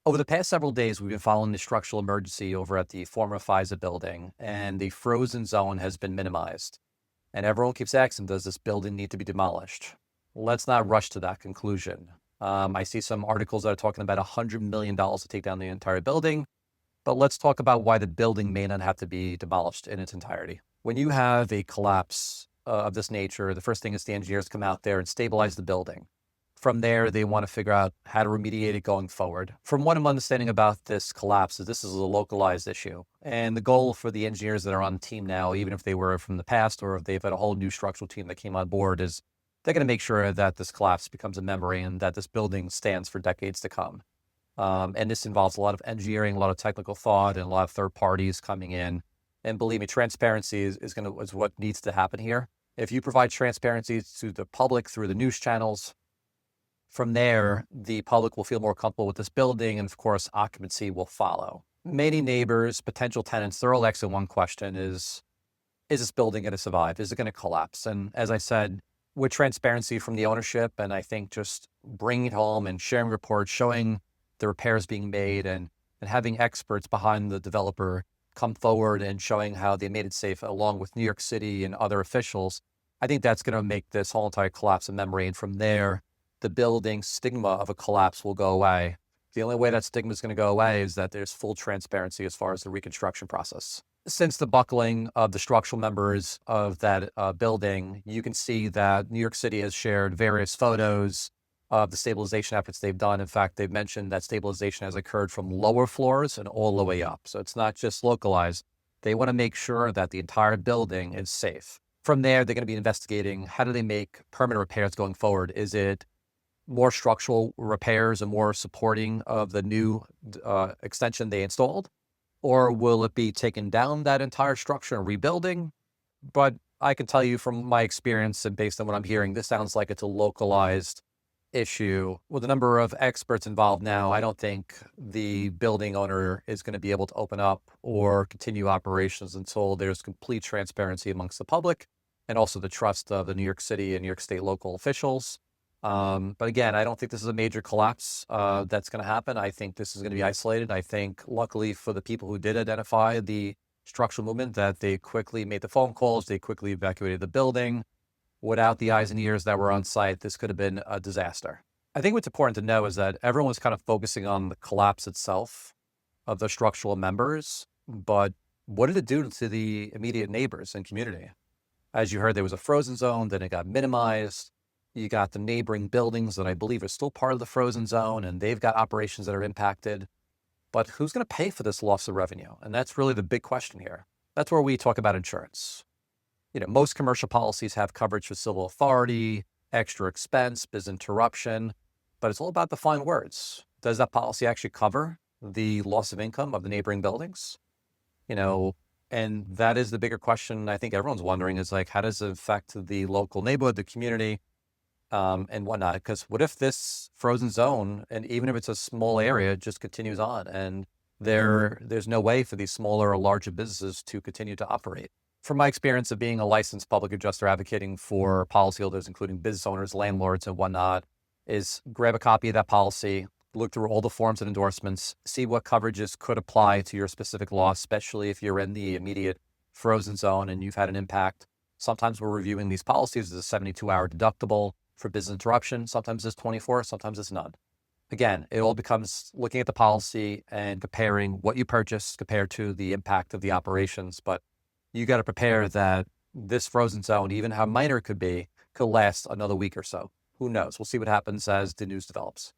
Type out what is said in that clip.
Over the past several days, we've been following the structural emergency over at the former Pfizer building, and the frozen zone has been minimized. And everyone keeps asking, does this building need to be demolished? Let's not rush to that conclusion. I see some articles that are talking about $100 million to take down the entire building, but let's talk about why the building may not have to be demolished in its entirety. When you have a collapse of this nature, the first thing is the engineers come out there and stabilize the building. From there, they want to figure out how to remediate it going forward. From what I'm understanding about this collapse, is this is a localized issue. And the goal for the engineers that are on the team now, even if they were from the past or if they've had a whole new structural team that came on board, is they're going to make sure that this collapse becomes a memory and that this building stands for decades to come. And this involves a lot of engineering, a lot of technical thought, and a lot of third parties coming in. And believe me, transparency is what needs to happen here. If you provide transparency to the public through the news channels, from there, the public will feel more comfortable with this building, and of course, occupancy will follow. Many neighbors, potential tenants, they're all asking one question is this building going to survive? Is it going to collapse? And as I said, with transparency from the ownership, and I think just bringing it home and sharing reports, showing the repairs being made and having experts behind the developer come forward and showing how they made it safe along with New York City and other officials, I think that's going to make this whole entire collapse a memory. And from there, the building stigma of a collapse will go away. The only way that stigma is going to go away is that there's full transparency as far as the reconstruction process. Since the buckling of the structural members of that building, you can see that New York City has shared various photos of the stabilization efforts they've done. In fact, they've mentioned that stabilization has occurred from lower floors and all the way up. So it's not just localized. They want to make sure that the entire building is safe. From there, they're going to be investigating how do they make permanent repairs going forward. Is it more structural repairs and more supporting of the new extension they installed? Or will it be taking down that entire structure and rebuilding? But I can tell you from my experience and based on what I'm hearing, this sounds like it's a localized issue. With the number of experts involved now, I don't think the building owner is going to be able to open up or continue operations until there's complete transparency amongst the public and also the trust of the New York City and New York State local officials. But again, I don't think this is a major collapse that's going to happen. I think this is going to be isolated. I think luckily for the people who did identify the structural movement that they quickly made the phone calls, they quickly evacuated the building. Without the eyes and ears that were on site, this could have been a disaster. I think what's important to know is that everyone was kind of focusing on the collapse itself of the structural members, but what did it do to the immediate neighbors and community? As you heard, there was a frozen zone, then it got minimized. You got the neighboring buildings that I believe are still part of the frozen zone, and they've got operations that are impacted. But who's going to pay for this loss of revenue? And that's really the big question here. That's where we talk about insurance. Most commercial policies have coverage for civil authority, extra expense, business interruption, but it's all about the fine words. Does that policy actually cover the loss of income of the neighboring buildings? And that is the bigger question I think everyone's wondering is like, how does it affect the local neighborhood, the community, and whatnot? Because what if this frozen zone, and even if it's a small area, just continues on and there's no way for these smaller or larger businesses to continue to operate? From my experience of being a licensed public adjuster advocating for policyholders, including business owners, landlords, and whatnot, is grab a copy of that policy, look through all the forms and endorsements, see what coverages could apply to your specific loss, especially if you're in the immediate frozen zone and you've had an impact. Sometimes we're reviewing these policies as a 72-hour deductible for business interruption. Sometimes it's 24, sometimes it's none. Again, it all becomes looking at the policy and comparing what you purchased compared to the impact of the operations. But you got to prepare that this frozen zone, even how minor it could be, could last another week or so. Who knows? We'll see what happens as the news develops.